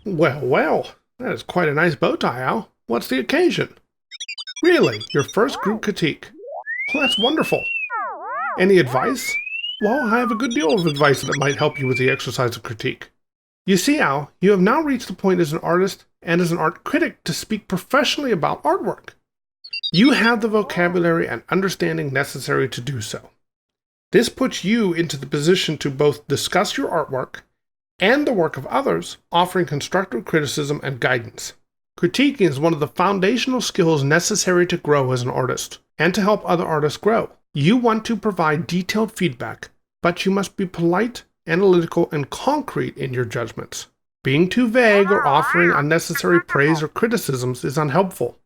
Well, well, that is quite a nice bow tie, Al. What's the occasion? Really, your first group critique? Well, that's wonderful. Any advice? Well, I have a good deal of advice that might help you with the exercise of critique. You see, Al, you have now reached the point as an artist and as an art critic to speak professionally about artwork. You have the vocabulary and understanding necessary to do so. This puts you into the position to both discuss your artwork and the work of others, offering constructive criticism and guidance. Critiquing is one of the foundational skills necessary to grow as an artist, and to help other artists grow. You want to provide detailed feedback, but you must be polite, analytical, and concrete in your judgments. Being too vague or offering unnecessary praise or criticisms is unhelpful,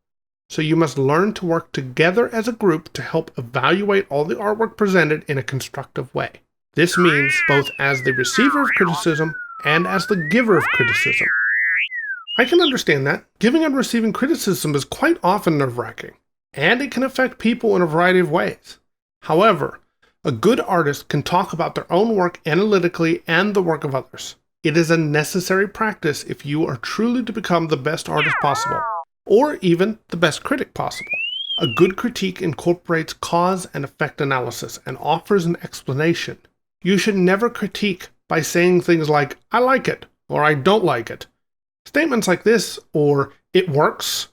so you must learn to work together as a group to help evaluate all the artwork presented in a constructive way. This means both as the receiver of criticism and as the giver of criticism. I can understand that. Giving and receiving criticism is quite often nerve-wracking, and it can affect people in a variety of ways. However, a good artist can talk about their own work analytically and the work of others. It is a necessary practice if you are truly to become the best artist possible, or even the best critic possible. A good critique incorporates cause and effect analysis and offers an explanation. You should never critique by saying things like, "I like it," or "I don't like it." Statements like this, or "it works,"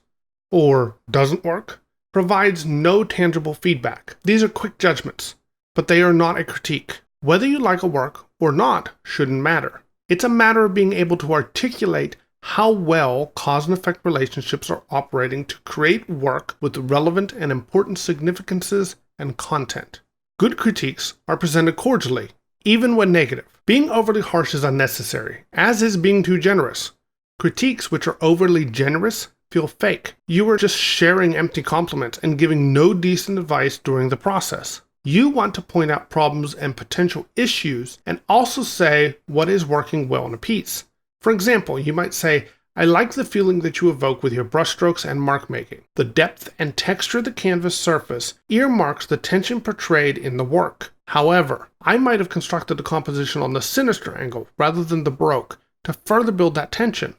or "doesn't work," provides no tangible feedback. These are quick judgments, but they are not a critique. Whether you like a work or not shouldn't matter. It's a matter of being able to articulate how well cause and effect relationships are operating to create work with relevant and important significances and content. Good critiques are presented cordially, even when negative. Being overly harsh is unnecessary, as is being too generous. Critiques which are overly generous feel fake. You are just sharing empty compliments and giving no decent advice during the process. You want to point out problems and potential issues and also say what is working well in a piece. For example, you might say, "I like the feeling that you evoke with your brushstrokes and mark making. The depth and texture of the canvas surface earmarks the tension portrayed in the work. However, I might have constructed the composition on the sinister angle rather than the baroque to further build that tension."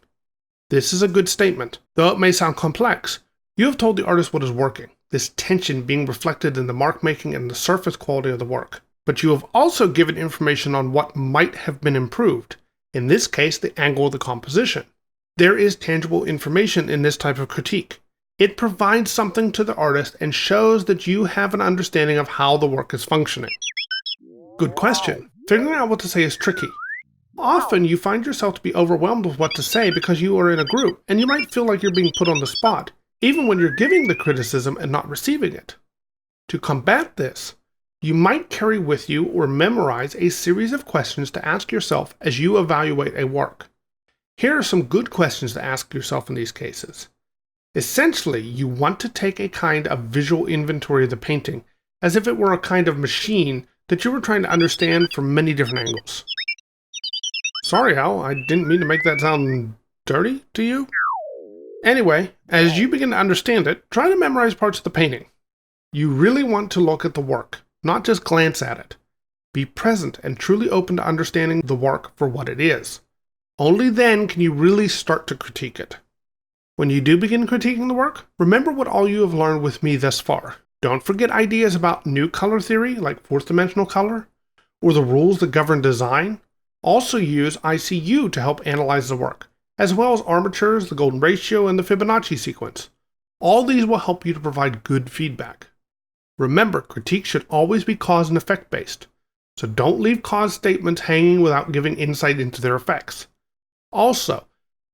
This is a good statement. Though it may sound complex, you have told the artist what is working, this tension being reflected in the mark making and the surface quality of the work. But you have also given information on what might have been improved, in this case the angle of the composition. There is tangible information in this type of critique. It provides something to the artist and shows that you have an understanding of how the work is functioning. Good question. Figuring out what to say is tricky. Often you find yourself to be overwhelmed with what to say because you are in a group, and you might feel like you're being put on the spot, even when you're giving the criticism and not receiving it. To combat this, you might carry with you or memorize a series of questions to ask yourself as you evaluate a work. Here are some good questions to ask yourself in these cases. Essentially, you want to take a kind of visual inventory of the painting, as if it were a kind of machine that you were trying to understand from many different angles. Sorry, Al, I didn't mean to make that sound dirty to you. Anyway, as you begin to understand it, try to memorize parts of the painting. You really want to look at the work, not just glance at it. Be present and truly open to understanding the work for what it is. Only then can you really start to critique it. When you do begin critiquing the work, remember what all you have learned with me thus far. Don't forget ideas about new color theory, like fourth dimensional color, or the rules that govern design. Also use ICU to help analyze the work, as well as armatures, the golden ratio, and the Fibonacci sequence. All these will help you to provide good feedback. Remember, critique should always be cause and effect based, so don't leave cause statements hanging without giving insight into their effects. Also,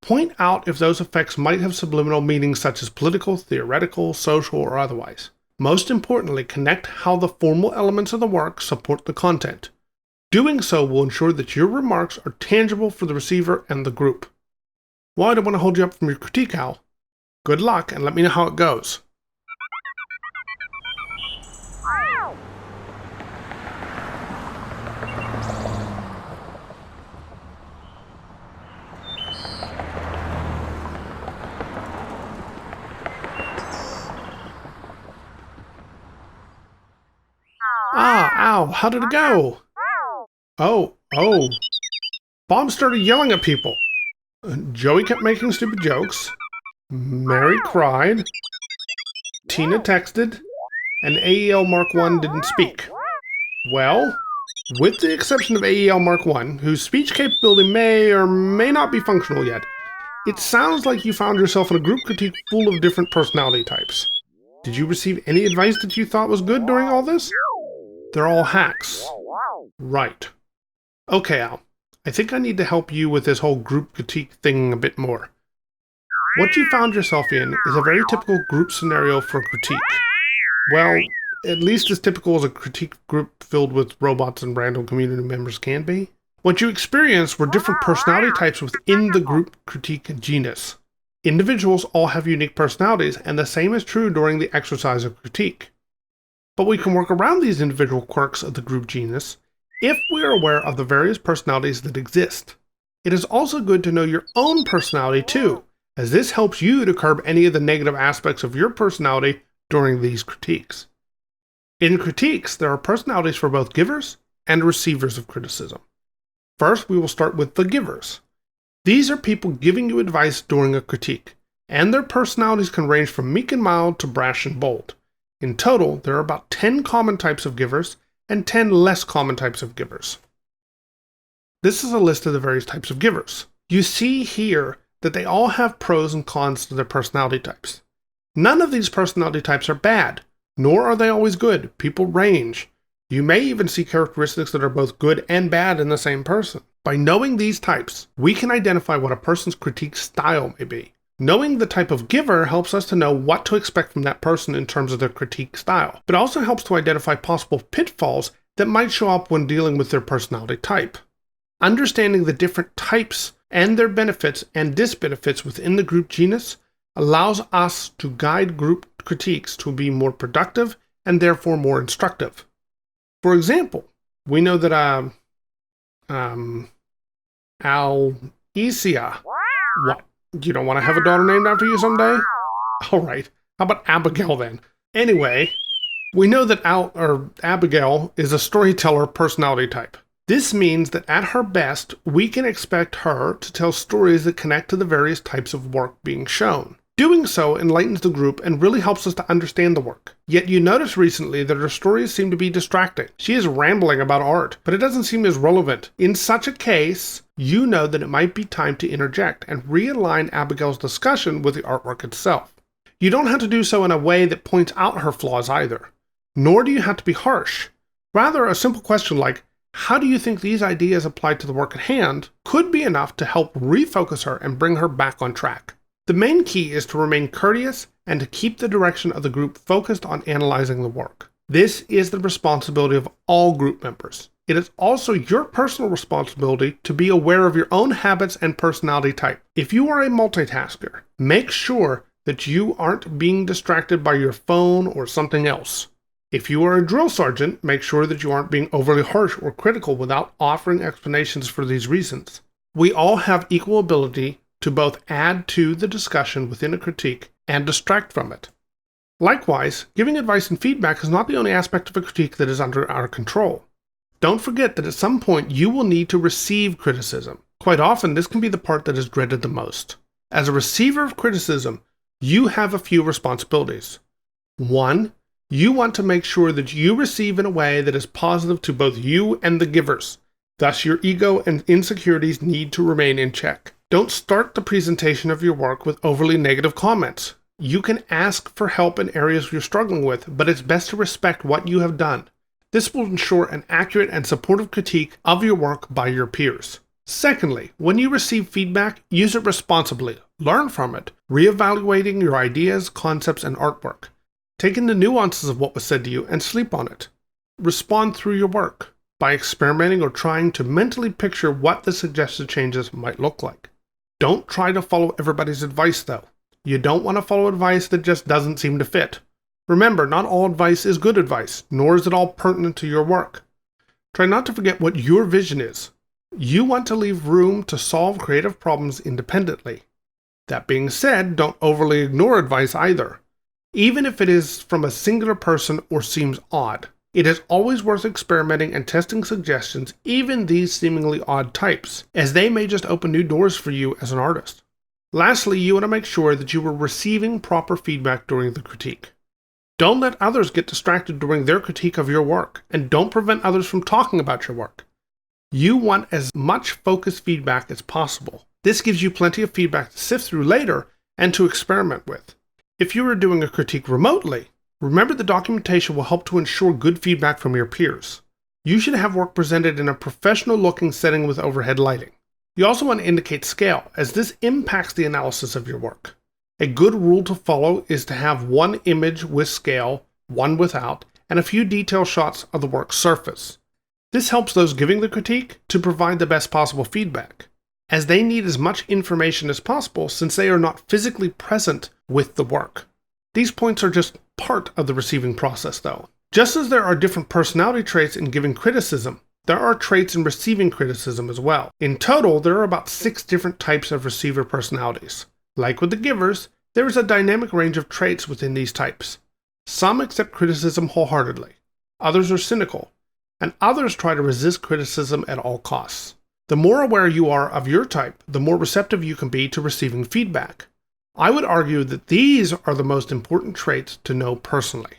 Point out if those effects might have subliminal meanings such as political, theoretical, social, or otherwise. Most importantly, connect how the formal elements of the work support the content. Doing so will ensure that your remarks are tangible for the receiver and the group. Well, I don't want to hold you up from your critique, Al. Good luck, and let me know how it goes. Ah, Al, how did it go? Oh. Bob started yelling at people. Joey kept making stupid jokes. Mary cried. Tina texted. And AEL Mark I didn't speak. Well, with the exception of AEL Mark I, whose speech capability may or may not be functional yet, it sounds like you found yourself in a group critique full of different personality types. Did you receive any advice that you thought was good during all this? They're all hacks. Right. Okay, Al. I think I need to help you with this whole group critique thing a bit more. What you found yourself in is a very typical group scenario for critique. Well, at least as typical as a critique group filled with robots and random community members can be. What you experienced were different personality types within the group critique genus. Individuals all have unique personalities, and the same is true during the exercise of critique. But we can work around these individual quirks of the group genus if we are aware of the various personalities that exist. It is also good to know your own personality too, as this helps you to curb any of the negative aspects of your personality during these critiques. In critiques, there are personalities for both givers and receivers of criticism. First, we will start with the givers. These are people giving you advice during a critique, and their personalities can range from meek and mild to brash and bold. In total, there are about 10 common types of givers and 10 less common types of givers. This is a list of the various types of givers. You see here that they all have pros and cons to their personality types. None of these personality types are bad, nor are they always good. People range. You may even see characteristics that are both good and bad in the same person. By knowing these types, we can identify what a person's critique style may be. Knowing the type of giver helps us to know what to expect from that person in terms of their critique style, but also helps to identify possible pitfalls that might show up when dealing with their personality type. Understanding the different types and their benefits and disbenefits within the group genus allows us to guide group critiques to be more productive and therefore more instructive. For example, we know that Alicia. What? You don't want to have a daughter named after you someday? Alright, how about Abigail then? Anyway, we know that Abigail is a storyteller personality type. This means that at her best, we can expect her to tell stories that connect to the various types of work being shown. Doing so enlightens the group and really helps us to understand the work. Yet you notice recently that her stories seem to be distracting. She is rambling about art, but it doesn't seem as relevant. In such a case, you know that it might be time to interject and realign Abigail's discussion with the artwork itself. You don't have to do so in a way that points out her flaws either, nor do you have to be harsh. Rather, a simple question like, how do you think these ideas apply to the work at hand, could be enough to help refocus her and bring her back on track. The main key is to remain courteous and to keep the direction of the group focused on analyzing the work. This is the responsibility of all group members. It is also your personal responsibility to be aware of your own habits and personality type. If you are a multitasker, make sure that you aren't being distracted by your phone or something else. If you are a drill sergeant, make sure that you aren't being overly harsh or critical without offering explanations for these reasons. We all have equal ability to both add to the discussion within a critique and distract from it. Likewise, giving advice and feedback is not the only aspect of a critique that is under our control. Don't forget that at some point you will need to receive criticism. Quite often, this can be the part that is dreaded the most. As a receiver of criticism, you have a few responsibilities. 1. You want to make sure that you receive in a way that is positive to both you and the givers. Thus, your ego and insecurities need to remain in check. Don't start the presentation of your work with overly negative comments. You can ask for help in areas you're struggling with, but it's best to respect what you have done. This will ensure an accurate and supportive critique of your work by your peers. Secondly, when you receive feedback, use it responsibly. Learn from it, reevaluating your ideas, concepts, and artwork. Take in the nuances of what was said to you and sleep on it. Respond through your work by experimenting or trying to mentally picture what the suggested changes might look like. Don't try to follow everybody's advice, though. You don't want to follow advice that just doesn't seem to fit. Remember, not all advice is good advice, nor is it all pertinent to your work. Try not to forget what your vision is. You want to leave room to solve creative problems independently. That being said, don't overly ignore advice either, even if it is from a singular person or seems odd. It is always worth experimenting and testing suggestions, even these seemingly odd types, as they may just open new doors for you as an artist. Lastly, you want to make sure that you are receiving proper feedback during the critique. Don't let others get distracted during their critique of your work, and don't prevent others from talking about your work. You want as much focused feedback as possible. This gives you plenty of feedback to sift through later and to experiment with. If you are doing a critique remotely, remember the documentation will help to ensure good feedback from your peers. You should have work presented in a professional-looking setting with overhead lighting. You also want to indicate scale, as this impacts the analysis of your work. A good rule to follow is to have one image with scale, one without, and a few detail shots of the work's surface. This helps those giving the critique to provide the best possible feedback, as they need as much information as possible since they are not physically present with the work. These points are just part of the receiving process, though. Just as there are different personality traits in giving criticism, there are traits in receiving criticism as well. In total, there are about 6 different types of receiver personalities. Like with the givers, there is a dynamic range of traits within these types. Some accept criticism wholeheartedly, others are cynical, and others try to resist criticism at all costs. The more aware you are of your type, the more receptive you can be to receiving feedback. I would argue that these are the most important traits to know personally,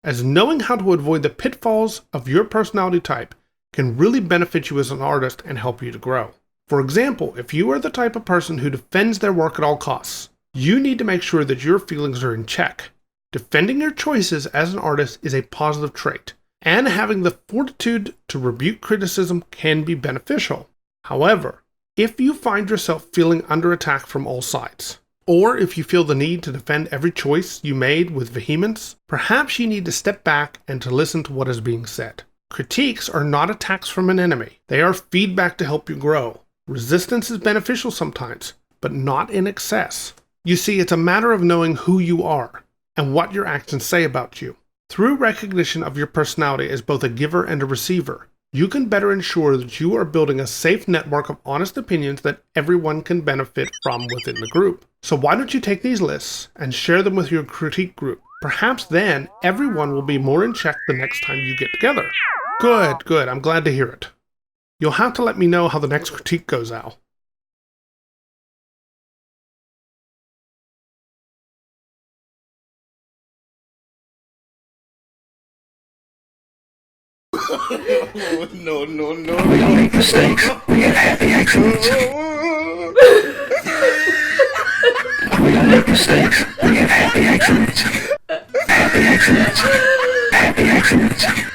as knowing how to avoid the pitfalls of your personality type can really benefit you as an artist and help you to grow. For example, if you are the type of person who defends their work at all costs, you need to make sure that your feelings are in check. Defending your choices as an artist is a positive trait, and having the fortitude to rebuke criticism can be beneficial. However, if you find yourself feeling under attack from all sides, or if you feel the need to defend every choice you made with vehemence, perhaps you need to step back and to listen to what is being said. Critiques are not attacks from an enemy. They are feedback to help you grow. Resistance is beneficial sometimes, but not in excess. You see, it's a matter of knowing who you are and what your actions say about you. Through recognition of your personality as both a giver and a receiver, you can better ensure that you are building a safe network of honest opinions that everyone can benefit from within the group. So why don't you take these lists and share them with your critique group? Perhaps then everyone will be more in check the next time you get together. Good. I'm glad to hear it. You'll have to let me know how the next critique goes, Al. No. We don't make mistakes. We get happy accidents. We don't make mistakes. We get happy accidents. Happy accidents. Happy accidents.